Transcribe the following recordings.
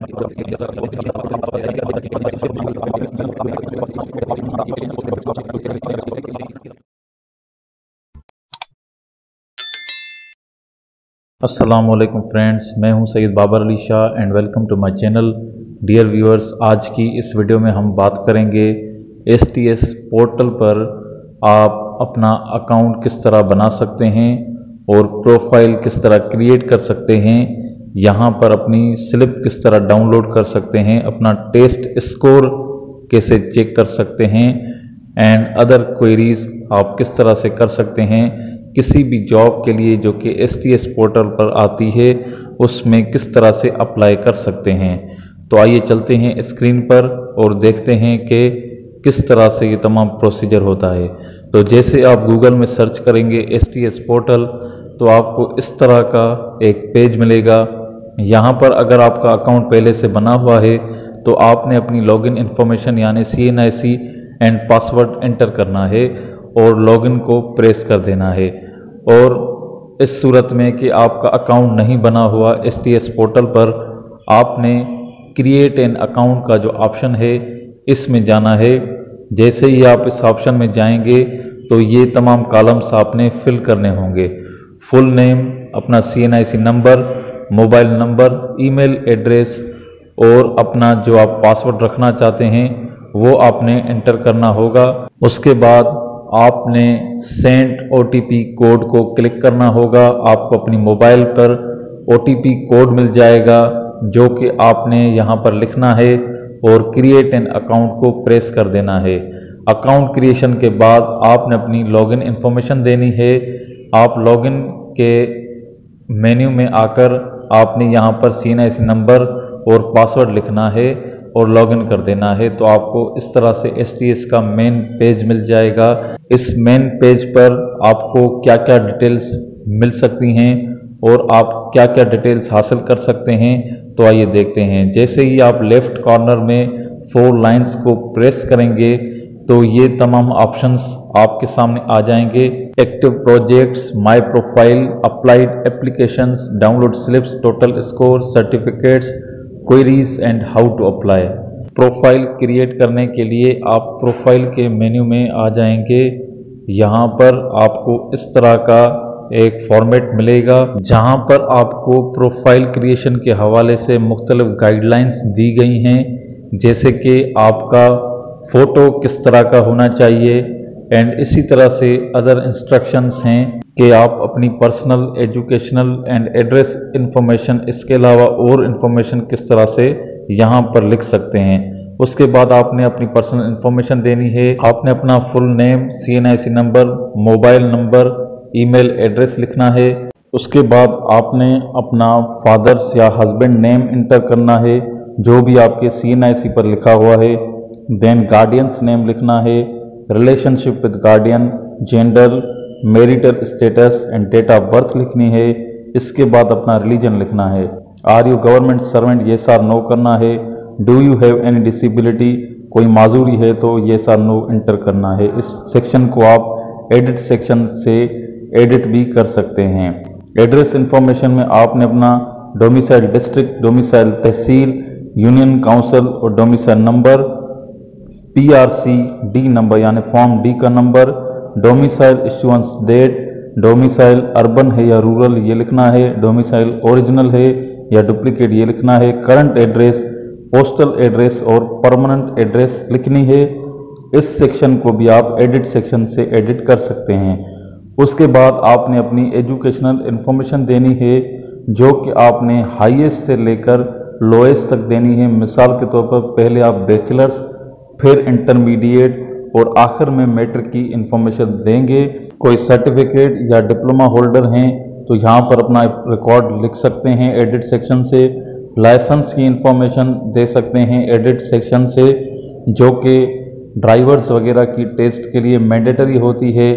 अस्सलामुअलैकुम फ्रेंड्स, मैं हूं Syed Babar Ali Shah and welcome to my channel. Dear viewers, आज की इस वीडियो में हम बात करेंगे STS पोर्टल पर आप अपना अकाउंट किस तरह बना सकते हैं और प्रोफाइल किस तरह क्रिएट कर सकते हैं, यहां पर अपनी स्लिप किस तरह डाउनलोड कर सकते हैं, अपना टेस्ट स्कोर कैसे चेक कर सकते हैं एंड अदर क्वेरीज आप किस तरह से कर सकते हैं किसी भी जॉब के लिए जो कि STS पोर्टल पर आती है, उसमें किस तरह से अप्लाई कर सकते हैं। तो आइए चलते हैं स्क्रीन पर और देखते हैं कि किस तरह से ये तमाम प्रोसीजर होता है। तो जैसे आप गूगल में सर्च करेंगे STS पोर्टल तो आपको इस तरह का एक पेज मिलेगा। यहाँ पर अगर आपका अकाउंट पहले से बना हुआ है तो आपने अपनी लॉगिन इन्फॉर्मेशन यानी CNIC एंड पासवर्ड एंटर करना है और लॉगिन को प्रेस कर देना है। और इस सूरत में कि आपका अकाउंट नहीं बना हुआ STS पोर्टल पर, आपने क्रिएट एन अकाउंट का जो ऑप्शन है इसमें जाना है। जैसे ही आप इस ऑप्शन में जाएंगे तो ये तमाम कॉलम्स आपने फिल करने होंगे। फुल नेम, अपना CNIC number, mobile number, email address और अपना जो आप पासवर्ड रखना चाहते हैं वो आपने एंटर करना होगा। उसके बाद आपने सेंड OTP कोड को क्लिक करना होगा। आपको अपनी मोबाइल पर OTP कोड मिल जाएगा जो कि आपने यहाँ पर लिखना है और क्रिएट एन अकाउंट को प्रेस कर देना है। अकाउंट क्रिएशन के बाद आपने अपनी लॉगिन इन्फॉर्मेशन देनी है। आप लॉगिन के मेन्यू में आकर आपने यहाँ पर CNIC नंबर और पासवर्ड लिखना है और लॉगिन कर देना है। तो आपको इस तरह से STS का मेन पेज मिल जाएगा। इस मेन पेज पर आपको क्या क्या डिटेल्स मिल सकती हैं और आप क्या क्या डिटेल्स हासिल कर सकते हैं, तो आइए देखते हैं। जैसे ही आप लेफ्ट कॉर्नर में 4 लाइंस को प्रेस करेंगे तो ये तमाम ऑप्शंस आपके सामने आ जाएंगे। Active projects, my profile, applied applications, download slips, total score, certificates, queries and how to apply. Profile create करने के लिए आप प्रोफाइल के मेन्यू में आ जाएंगे। यहाँ पर आपको इस तरह का एक फॉर्मेट मिलेगा जहाँ पर आपको प्रोफाइल क्रिएशन के हवाले से मुख्तलिफ गाइडलाइंस दी गई हैं, जैसे कि आपका फ़ोटो किस तरह का होना चाहिए एंड इसी तरह से अदर इंस्ट्रक्शंस हैं कि आप अपनी personal, educational and address information, इसके अलावा और इंफॉर्मेशन किस तरह से यहाँ पर लिख सकते हैं। उसके बाद आपने अपनी पर्सनल इंफॉर्मेशन देनी है। आपने अपना full name, CNIC number, mobile number, email address लिखना है। उसके बाद आपने अपना फादर्स या हस्बैंड नेम इंटर करना है जो भी आपके CNIC पर लिखा हुआ है। देन गार्डियंस नेम लिखना है, relationship with guardian, gender, marital status and date of birth लिखनी है। इसके बाद अपना रिलीजन लिखना है। Are you government servant, yes or no करना है। Do you have any disability, कोई माजूरी है तो येस आर नो एंटर करना है। इस सेक्शन को आप एडिट सेक्शन से एडिट भी कर सकते हैं। एड्रेस इंफॉर्मेशन में आपने अपना domicile district, domicile tehsil, union council और domicile number, PRC D number यानी फॉर्म D का number, domicile issuance date, domicile urban है या रूरल ये लिखना है, डोमिसाइल ओरिजिनल है या डुप्लीकेट ये लिखना है, करंट एड्रेस, पोस्टल एड्रेस और परमानेंट एड्रेस लिखनी है। इस सेक्शन को भी आप एडिट सेक्शन से एडिट कर सकते हैं। उसके बाद आपने अपनी एजुकेशनल इन्फॉर्मेशन देनी है जो कि आपने हाईएस्ट से लेकर लोएस्ट तक देनी है। मिसाल के तौर पर पहले आप बैचलर्स, फिर इंटरमीडिएट और आखिर में मैट्रिक की इंफॉर्मेशन देंगे। कोई सर्टिफिकेट या डिप्लोमा होल्डर हैं तो यहाँ पर अपना रिकॉर्ड लिख सकते हैं एडिट सेक्शन से। लाइसेंस की इंफॉर्मेशन दे सकते हैं एडिट सेक्शन से, जो कि ड्राइवर्स वगैरह की टेस्ट के लिए मैंडेटरी होती है।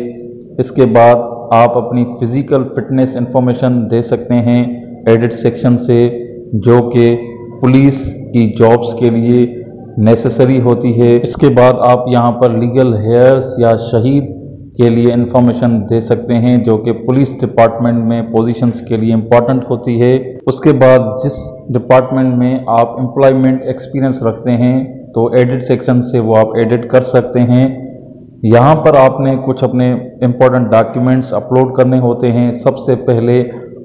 इसके बाद आप अपनी फ़िज़िकल फिटनेस इंफॉर्मेशन दे सकते हैं एडिट सेक्शन से, जो कि पुलिस की जॉब्स के लिए नेसेसरी होती है। इसके बाद आप यहाँ पर लीगल हेयर्स या शहीद के लिए इंफॉर्मेशन दे सकते हैं, जो कि पुलिस डिपार्टमेंट में पोजीशंस के लिए इम्पॉर्टेंट होती है। उसके बाद जिस डिपार्टमेंट में आप एम्प्लॉयमेंट एक्सपीरियंस रखते हैं तो एडिट सेक्शन से वो आप एडिट कर सकते हैं। यहाँ पर आपने कुछ अपने इम्पोर्टेंट डॉक्यूमेंट्स अपलोड करने होते हैं। सबसे पहले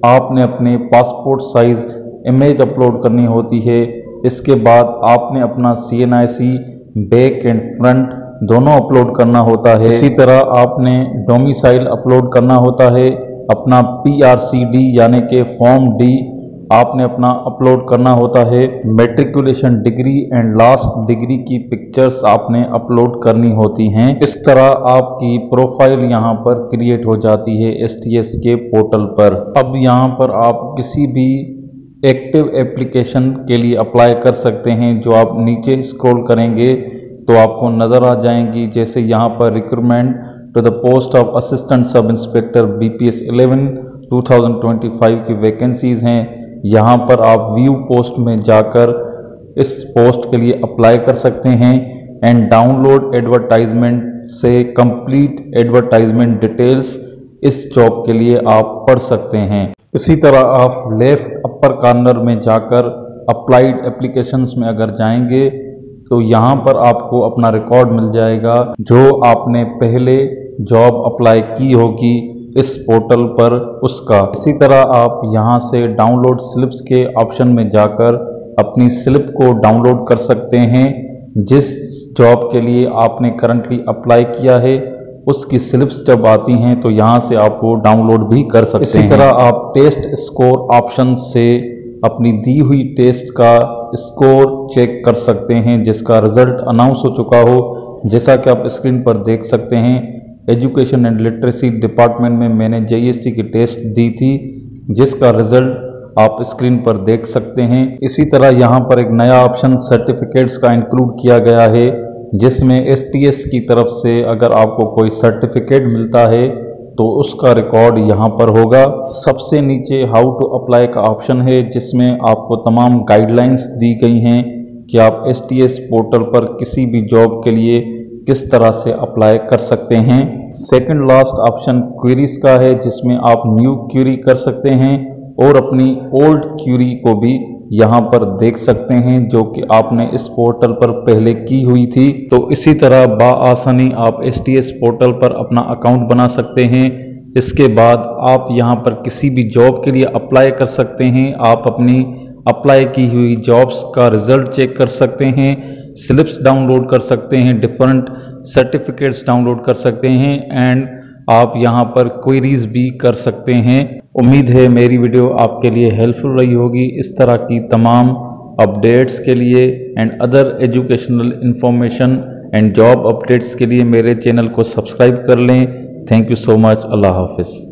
आपने अपने पासपोर्ट साइज़ इमेज अपलोड करनी होती है। इसके बाद आपने अपना CNIC बैक एंड फ्रंट दोनों अपलोड करना होता है। इसी तरह आपने डोमिसाइल अपलोड करना होता है। अपना PRCD यानी कि फॉर्म D आपने अपना अपलोड करना होता है। Matriculation degree and last degree की पिक्चर्स आपने अपलोड करनी होती हैं। इस तरह आपकी प्रोफाइल यहाँ पर क्रिएट हो जाती है STS के पोर्टल पर। अब यहाँ पर आप किसी भी एक्टिव एप्लीकेशन के लिए अप्लाई कर सकते हैं। जो आप नीचे स्क्रॉल करेंगे तो आपको नज़र आ जाएंगी, जैसे यहाँ पर recruitment to the post of assistant sub inspector BPS 11 2025 की वैकेंसीज़ हैं। यहाँ पर आप व्यू पोस्ट में जाकर इस पोस्ट के लिए अप्लाई कर सकते हैं एंड डाउनलोड एडवर्टाइजमेंट से कंप्लीट एडवर्टाइजमेंट डिटेल्स इस जॉब के लिए आप पढ़ सकते हैं। इसी तरह आप लेफ्ट अपर कॉर्नर में जाकर अप्लाइड एप्लीकेशंस में अगर जाएंगे तो यहाँ पर आपको अपना रिकॉर्ड मिल जाएगा जो आपने पहले जॉब अप्लाई की होगी इस पोर्टल पर उसका। इसी तरह आप यहाँ से डाउनलोड स्लिप्स के ऑप्शन में जाकर अपनी स्लिप को डाउनलोड कर सकते हैं। जिस जॉब के लिए आपने करंटली अप्लाई किया है उसकी स्लिप्स जब आती हैं तो यहाँ से आप वो डाउनलोड भी कर सकते हैं। इसी तरह आप टेस्ट स्कोर ऑप्शन से अपनी दी हुई टेस्ट का स्कोर चेक कर सकते हैं जिसका रिज़ल्ट अनाउंस हो चुका हो। जैसा कि आप स्क्रीन पर देख सकते हैं, एजुकेशन एंड लिटरेसी डिपार्टमेंट में मैंने JST की टेस्ट दी थी जिसका रिज़ल्ट आप स्क्रीन पर देख सकते हैं। इसी तरह यहाँ पर एक नया ऑप्शन सर्टिफिकेट्स का इंक्लूड किया गया है जिसमें STS की तरफ से अगर आपको कोई सर्टिफिकेट मिलता है तो उसका रिकॉर्ड यहाँ पर होगा। सबसे नीचे हाउ टू अप्लाई का ऑप्शन है जिसमें आपको तमाम गाइडलाइंस दी गई हैं कि आप STS पोर्टल पर किसी भी जॉब के लिए किस तरह से अप्लाई कर सकते हैं। सेकंड लास्ट ऑप्शन क्वेरीज का है जिसमें आप न्यू क्वेरी कर सकते हैं और अपनी ओल्ड क्वेरी को भी यहाँ पर देख सकते हैं जो कि आपने इस पोर्टल पर पहले की हुई थी। तो इसी तरह बाआसानी आप STS पोर्टल पर अपना अकाउंट बना सकते हैं। इसके बाद आप यहाँ पर किसी भी जॉब के लिए अप्लाई कर सकते हैं। आप अपनी अप्लाई की हुई जॉब्स का रिज़ल्ट चेक कर सकते हैं, स्लिप्स डाउनलोड कर सकते हैं, डिफरेंट सर्टिफिकेट्स डाउनलोड कर सकते हैं एंड आप यहाँ पर क्वेरीज भी कर सकते हैं। उम्मीद है मेरी वीडियो आपके लिए हेल्पफुल रही होगी। इस तरह की तमाम अपडेट्स के लिए and other educational information and job updates के लिए मेरे चैनल को सब्सक्राइब कर लें। Thank you so much. अल्लाह हाफिज़।